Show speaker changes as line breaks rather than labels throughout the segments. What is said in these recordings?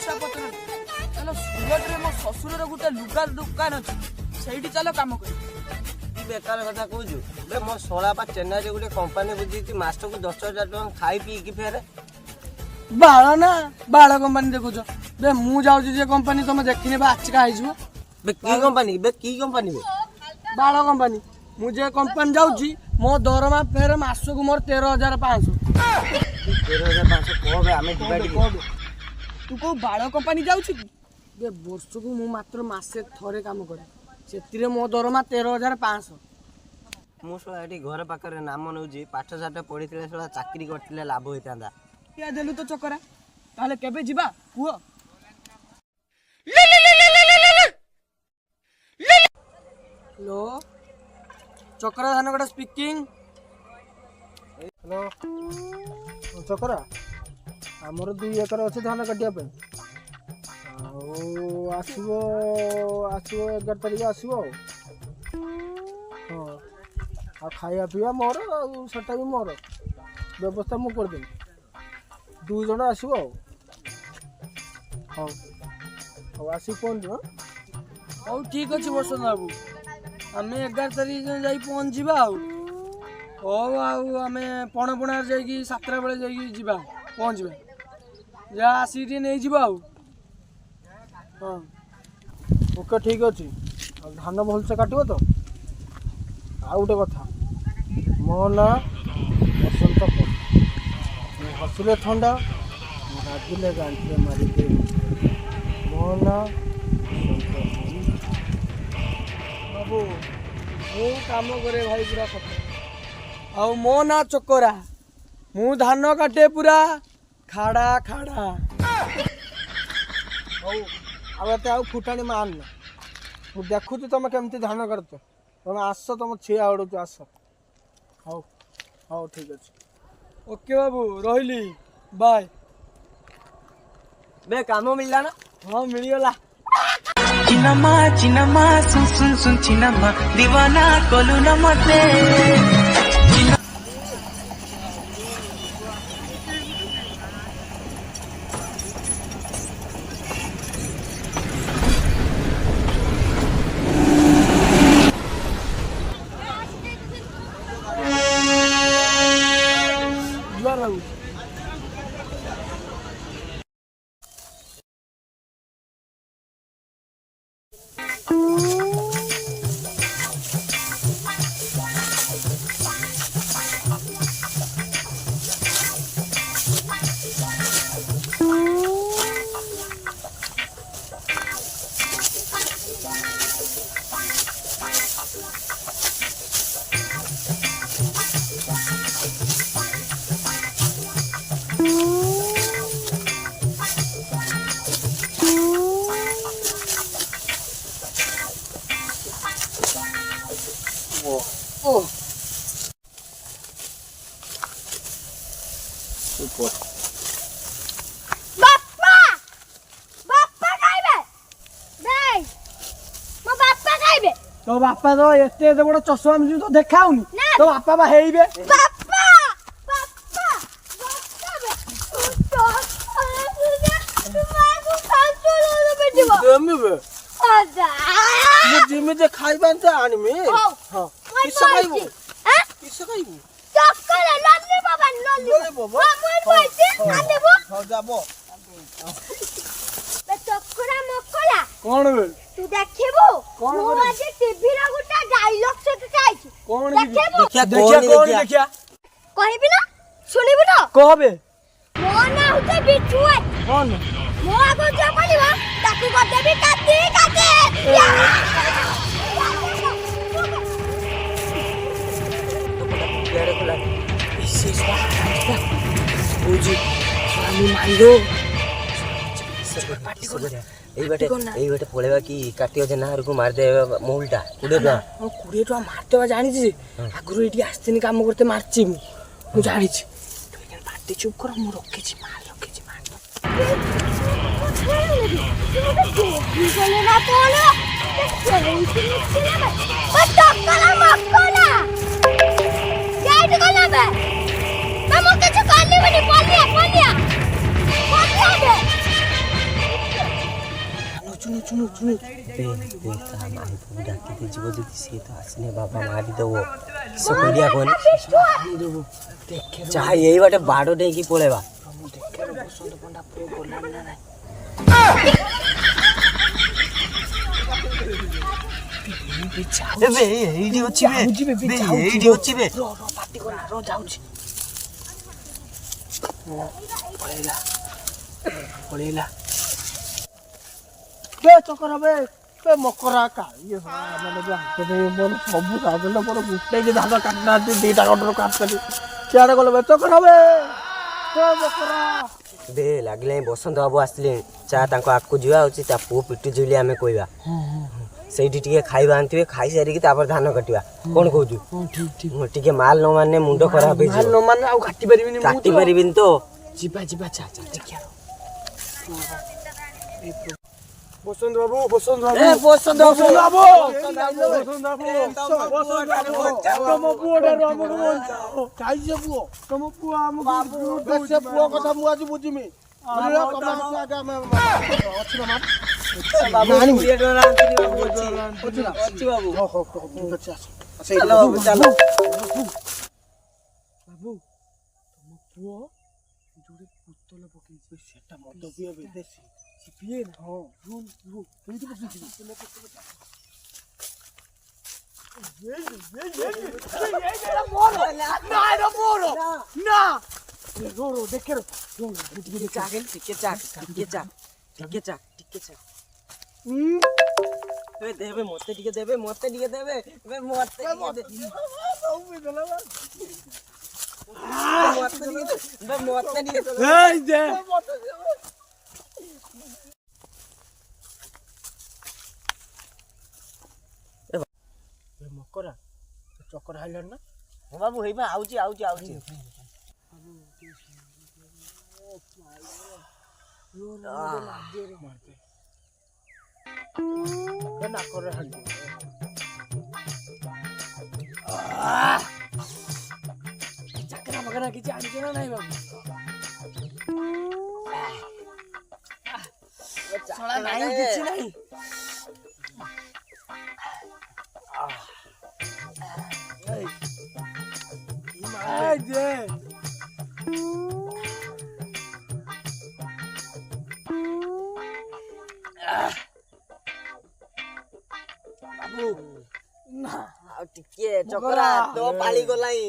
पैसा पत्र चलो सूरत रे मो ससुर गोटे लुगा दुकान अच्छी से चलो कम कर
बेकार कथा कहूँ बे मो शला चेन्नई गोटे कंपानी बुझी मासक को 10,000 टका खाई पी फेरे
बाल ना बाल कंपानी देखुच बे मु जाऊँ कंपानी तुम देखने आचिका हो
बे की कंपानी बे की कंपानी बे
बाल कंपानी मुझे कंपानी जाऊँगी मो दरमा फेर मासक मोर 13,500
13,500 आम
तू कौ बाल कंपानी जाऊँ कि वर्ष को मु मात्र मासे थरे काम करे से मो दरमा 13,500
मुझे घर पाखे नाम नौ पाठ साठ पढ़ी चाकरी करते लाभ होता
क्या देलु तो चकरा ताले केबे जिबा कुओ हेलो चकरा धानगड़ा स्पीकिंग
हेलो चकरा आमर 2 एकर अच्छे धान काटिया आसो 11 तारिख आसो हाँ आ खाया पीवा मोर सेटा भी मोर व्यवस्था मु करदेवी 2 जन आसो हाँ हाँ आसिक पहुँचो
हौ ठीक अच्छे बसंत बाबू आम 11 तारिख जाई पहुँचवा आम पणपणा जा 7टा बेले जा पहुँचवा जा आसिक नहीं जा
हाँ ओके ठीक अच्छे धान भलसे काटो तो आ गोटे कथा मो ना बसंत हसिले ठंडा रागिले गांठे मारिदे मो ना
बाबू मु काम करे भाई पूरा सत आ मो ना चकरा मु धान काटे पूरा खाड़ा खाड़ा
आते आउ फुटाणी मारना मुझे देखुची तुम केमती धान करत तुम आस तुम छिया उड़ू आस हौ हौ ठीक अच्छे
ओके बाबू रही बाय
बे काम मिलला ना
हाँ मिलगला
चिनमा सुन सुन सुन चिनमा दीवाना कोलू न मते
तो बापा तो एते बड़ चषमा मिलू तो देखाऊनी तो बापा बा हेइबे
जिमी खाइबा आनमी हाँ किस खाइबू किस खाइबू
कौन बे
तू देखिबो
कौन
मो आज टीवी रा गुटा डायलॉग से चाइछि
कौन
देखिबो
देखिया
कहबी ना सुनिबी ना
कहबे
मो ना होते बिच्छू है
कौन
मो आगो जा पड़िबा ताकू कर देबी काटी काटी
पड़ेगा कि काटियो जे नार को मार दे मोलटा 20 टका
20 टका मारते जानी आगुरी ये आसती काम करते मार्ची मुझे जानी पार्टी चुप कर मु रखी मार
ডাকিতে যাব যদি সে তো আসনে বাবা মারি দেবো সে কইয়া কোন চাই এই বাটে বাড়ো ডেকি পড়েবা এইটি হচ্ছে এইটি হচ্ছে
ପଳେଇଲା ଚକର ବେ ମକରା କାଳିଏ ମାନେ ମୋର ସବୁ କାଟିଲେ ମୋର ଗୋଟେକି ଧାନ କାଟିନାହାନ୍ତି ଦିଟା କଟର କାଟୁଛନ୍ତି ସିଆଡ଼େ ଗଲେ ବେ ଚକର ବେ ମକରା
ବେ ଲାଗିଲେ ବସନ୍ତ ବାବୁ ଆସିଲେ ଚା ତାଙ୍କ ଆଗକୁ ଯିବା ହଉଛି ତା ପୁଅ ପିଟୁଛି ବୋଲି ଆମେ କହିବା ସେଇଠି ଟିକେ ଖାଇବା ଆଣିଥିବେ ଖାଇସାରିକି ତାପରେ ଧାନ କାଟିବା କଣ କହୁଛୁ ଟିକେ ମାଲ ନ ମାନେ ମୁଣ୍ଡ ଖରାପ ହେଇଯିବ
ନ ମାନେ ଆଉ କାଟି ପାରିବିନି
କାଟି ପାରିବିନି ତ
ଯିବା ଚା ଦେଖିଆ ବସନ୍ତ ବାବୁ ବସନ୍ତ ବାବୁ ତମ ପୁଅଟାରୁ ଆମକୁ ବଞ୍ଚାଅ କାହିଁ ସେ ପୁଅ ତମ ପୁଅ ଆମକୁ ସେ ପୁଅ କଥା ମୁଁ ଆଜି ବୁଝିମି ସେଟା ମଦ ପିଏ ବିଦେଶୀ ପିଏ ନା ହଁ ଏମିତି
ଦେବେ ମତେ ଟିକେ ଦେବେ
ମକରା ଚକର ହାଇଲାଣି ନା
ହଁ ବାବୁ ହେଇପା ଆଉଚି
ନାକରେ ହାଲି ଚାକରା ମକରା କିଛି ଆଣିଛ ନା ନାଇଁ ବାବୁ
ନାହିଁ କିଛି ନାହିଁ ଆଉ ଟିକେ ଚକରା ତ ପାଳି ଗଲାଇଁ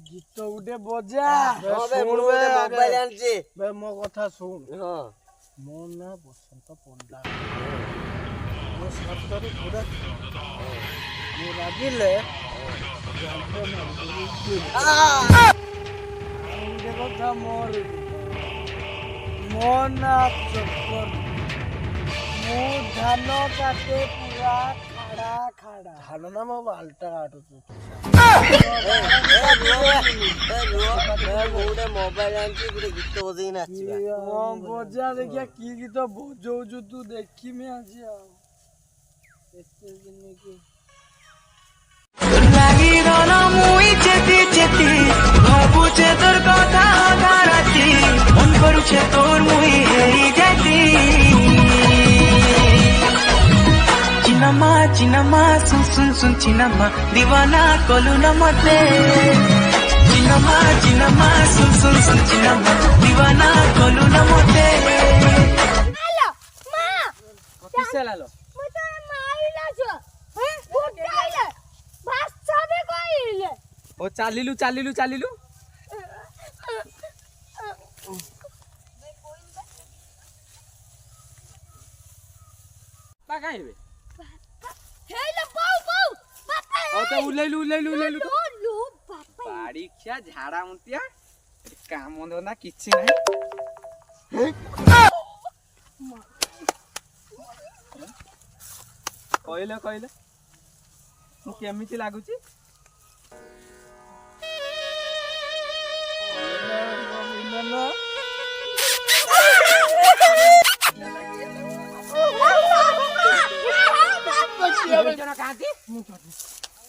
ଗୀତ ଗୋଟେ ବଜା
ମୋବାଇଲ ଆଣିଛି
ମୋ କଥା ଶୁଣ
ହଁ
ମୋ ନାଁ ବସନ୍ତ ପଣ୍ଡା ମୋ ସତରେ ପୁରା ମୁଁ ରାଗିଲେ କଥା ମୋର ମୋ ନା ଚକର ମୁଁ ଧାନ କାଟେ ପୁରା ଖାଡ଼ା ଧାନ ନା ମୋ ବାଲଟା କାଟୁଛୁ
ଗୋଟେ ମୋବାଇଲ ଆଣିଛି ଗୋଟେ ଗୀତ ବଜେଇ ନାଚିବା
ବଜା ଦେଖିଆ କି ଗୀତ ବଜଉଛୁ ତୁ ଦେଖିମି ଆଜି ଆଉ ଏତେ ଦିନ କି
লাগিরল মুই চেতি চেতি ভাবুছে তোর কথা রাতি মন করুছে তোর মুই হেই যাতি চিনামা শুন শুন শুন চিনামা দিওয়ানা কলু না মতে চিনামা শুন শুন শুন চিনামা দিওয়ানা কলু না মতে
হ্যালো মা
কিসে লালো
মই তো মারিলা ছ হ্যাঁ বুঝাইলে বাস ছবে কইলে
ও চালিলু পাকা হেবে
হেলো বউ বাপা
ও তো উলাইলু
লো বাপা
বাড়ি খিয়া ঝাড়া মুতিয়া কাম ধন্দা কিছু নাই କହିଲେ ମୁଁ କେମିତି ଲାଗୁଛି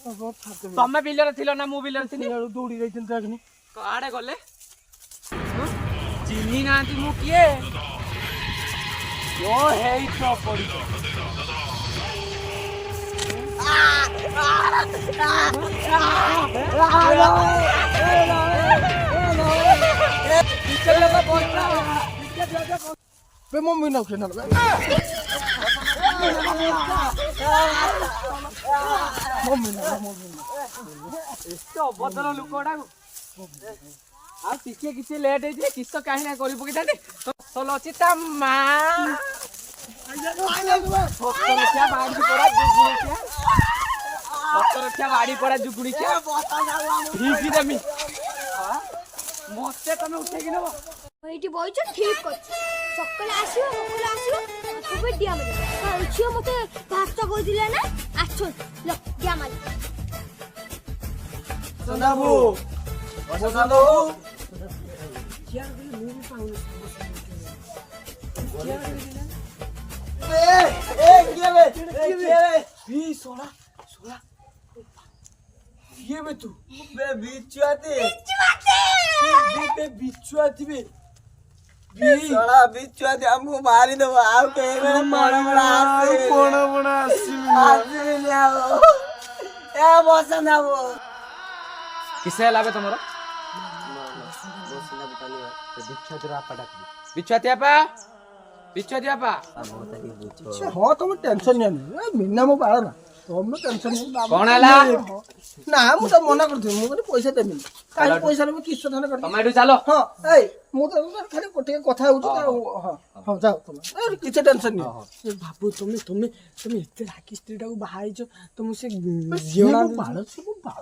ତମେ ବିଲରେ ଥିଲ ନା ମୁଁ ବିଲରେ ଥିଲି
ଦୌଡ଼ି ଯାଇଥିଲି ତ ଏଖିନି
କୁଆଡେ ଗଲେ ଚିହ୍ନି ନାହାନ୍ତି ମୁଁ କିଏ ଓ ହେଇ ତ ପଡିଛ
ବେ ମୋ ମିନା ଖେଳ ବେ ମୋ ମିନା
ଏତେ ଅଭଦ୍ର ଲୋକଟାକୁ ଆଉ ଟିକେ କିଛି ଲେଟ୍ ହେଇଥିଲେ କିସ କାହିଁ ନା କରି ପକେଇଥାନ୍ତି ଫସଲ ଅଛି ତା ମା ସତରଖିଆ ବାଡ଼ି ପଡା ଜୁଗୁଣିଖିଆ ସତରଖିଆ ବାଡ଼ି ପଡା ଜୁଗୁଣିଖିଆ ଠିକ ଦେମି ମତେ ତମେ ଉଠେଇକି ନେବ
ଏଇଠି ବଇଛ ଠିକ ଅଛି ସକାଳେ ଆସିବ ତବେ ଡିଆ ମାରି ଝିଅ ମତେ ଭାତ କହିଥିଲା ନା ଆଛ ଡିଆ ମାରି
ସନ୍ଦାବୁ
ବିଛୁଆତି ଆମକୁ ମାରିଦବ ଆଉ ଆସିବିନି ଆଉ ଏ ବସନ୍ତ ବାବୁ
କିସେ ହେଲା ବେ ତମର ବିଛୁଆତି ଆପା
ହଁ ତମେ ଟେନସନ ନିଅନି ମିନା ମୋ ବାଳ ନା ତମେ ଟେନସନ
କଣ ହେଲା
ନା ମୁଁ ତ ମନା କରୁଥିଲି ମୁଁ କହିଲି ପଇସା ଦେବିନି କାହିଁ ପଇସା ନେବି କିସ ଧାନ କରି
ତମେ ଏଠୁ ଚାଲ
ହଁ ଏଇ ମୁଁ ତ ଖାଲି ଗୋଟିଏ କଥା ହଉଛି ହଁ ଯାଅ ତମେ କିଛି ଟେନସନ ନିଅ
ବାବୁ ତମେ ଏତେ ରାଗି ସ୍ତ୍ରୀଟାକୁ ବାହା ହେଇଛ ତମେ ସେ
ବାଳ ସବୁ ବାଳ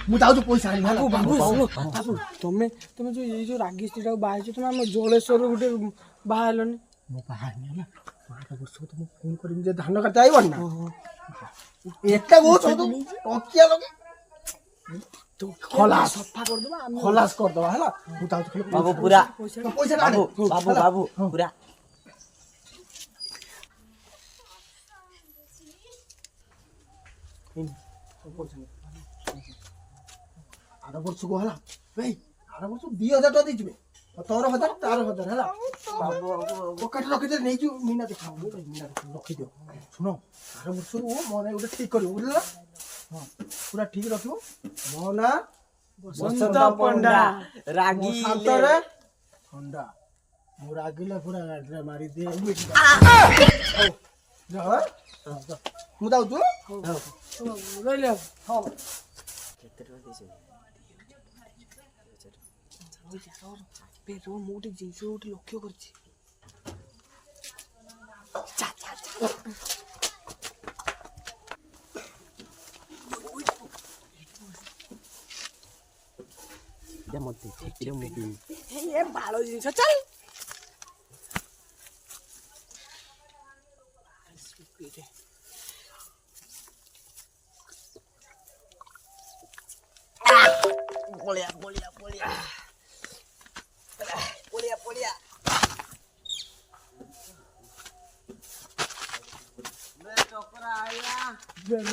ମୁଁ ଯାଉଛି ପଇସା ଆଣିବି
ବାବୁ ତମେ ଯୋଉ ଏଇ ଯୋଉ ରାଗି ସ୍ତ୍ରୀଟାକୁ ବାହା ହେଇଛ ତମେ ଆମ ଜଳେଶ୍ୱର ଗୋଟେ ବାହା ହେଲନି
ମୁଁ ବାହା ହେନି ହେଲା 8 ବର୍ଷକୁ ତମକୁ ଫୋନ କରିବି ଯେ ଧାନ କାଟି ଆଇବନି ନା ଏଟା ବହୁତ ଟକିଆ ଲଗେ ଖଲାସ
ସଫା କରିଦବା ଆମେ
ଖଲାସ କରିଦବା ହେଲା ମୁଁ ଯାଉଛି ଖାଲି
ବାବୁ ପୁରା
ପଇସା
ବାବୁ ପୁରା
ଆର ବର୍ଷକୁ ହେଲା ଭାଇ ଆର ବର୍ଷ 2000 ଟଙ୍କା ଦେଇଯିବେ ତୋର 1000 ତାର 1000 ହେଲା ପକେଟ ରଖିଦେ ନେଇଯିବ ମିନା ଦେଖା ମିନା ରଖିଦିଅ ଶୁଣ ଆର ବର୍ଷରୁ ମୋ ନାଁ ଗୋଟେ ଠିକ କରିବ ବୁଝିଲ ନା ହଁ ପୁରା ଠିକ ରଖିବ ମୋ ନାଁ
ବସନ୍ତ ପଣ୍ଡା
ରାଗି
ଶାନ୍ତରେ ଥଣ୍ଡା ମୁଁ ରାଗିଲେ ପୁରା ଗାଡ଼ିରେ ମାରିଦିଏ ମୁଁ ଯାଉଛୁ
ରହିଲେ
ହଁ
କେତେ ଟଙ୍କା ଦେଇଛନ୍ତି
ମୁଁ ଗୋଟେ ଜିନିଷ ଗୋଟେ ଲକ୍ଷ୍ୟ କରିଛି ବାଳ ଜିନିଷ ଚାଲ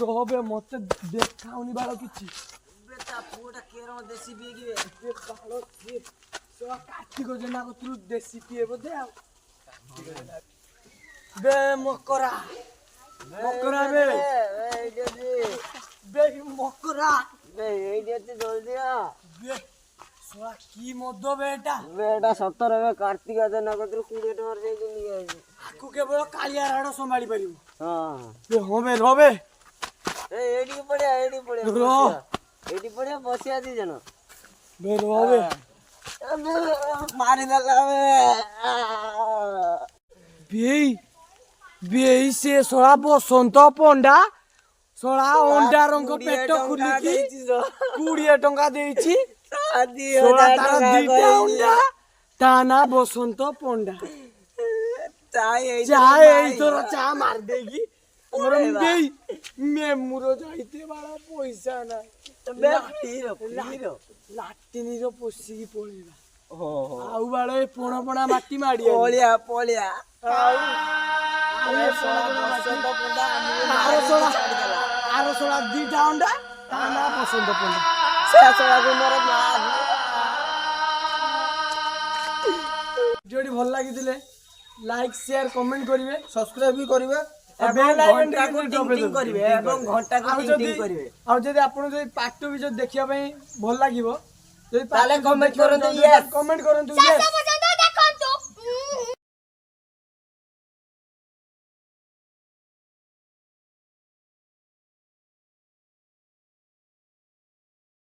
ରହବେ ମତେ ଦେଖାଉନି ବାଳ କିଛି କାର୍ତ୍ତିକ ଜେନା କତରୁ ଦେଶୀ ପିଏ ବୋଧେ ଆଉ ବେ ମକରା ବେ ମକରା ଶଳା କି ମଦ ବେ ଏଟା
ସତର କାର୍ତ୍ତିକ ଜେନା କତରୁ 20 ଟଙ୍କାର ଦେଇଛନ୍ତି
ଆକୁ କେବଳ କାଳିଆ ରାଣ ସମ୍ଭାଳି ପାରିବ
ହଁ
ହଁ ବେ ରହବେ
ଏଇଠି ପଡିଆ ବସିଆ 2 ଜଣ
ବେ ରହବେ
ମାରିଦେଲା
ବେଇ ସେ ଶଳା ବସନ୍ତ ପଣ୍ଡା ଶଳା ଅଣ୍ଡା ରଙ୍ଗ ପେଟ ଖୁଲିକି 20 ଟଙ୍କା ଦେଇଛି ଶଳା ତାର 2ଟା ଅଣ୍ଡା ତା ନା ବସନ୍ତ ପଣ୍ଡା ଚା ଏଇଥର ଚା ମାରିଦେଇକି ମେମୁର ଯାଇତେ ବାଳ ପଇସା ନାହିଁ ଲାଟିନିର ପଶିକି ପଳେଇବା ଆଉ ବାଳ ଏ ପଣା ମାଟି ମାଡି
ପଳିଆ
ଆର ଶଳା 2ଟା ଅଣ୍ଡା ତା ନା ବସନ୍ତ ପଣ୍ଡା ভিডিওটি ভাল লাগিলে লাইক শেয়ার কমেন্ট করিবে
ସବସ୍କ୍ରାଇବ ବି କରିବେ
ବେଲ୍ ଆଇକନ୍ ଟିକେ
ଘଣ୍ଟାକୁ ଟିଂ ଟିଂ କରିବେ ଏବଂ ଘଣ୍ଟାକୁ
ଆଉ
ଟିଂ
ଯଦି
ଟିଂ କରିବେ
ଆଉ ଯଦି ଆପଣ ଯଦି ପାର୍ଟ 2 ବି ଯଦି ଦେଖିବା ପାଇଁ ଭଲ ଲାଗିବ ଯଦି
ତାହେଲେ comment କରନ୍ତୁ, yes।
କମେଣ୍ଟ କରନ୍ତୁ
ଚାଷ
yes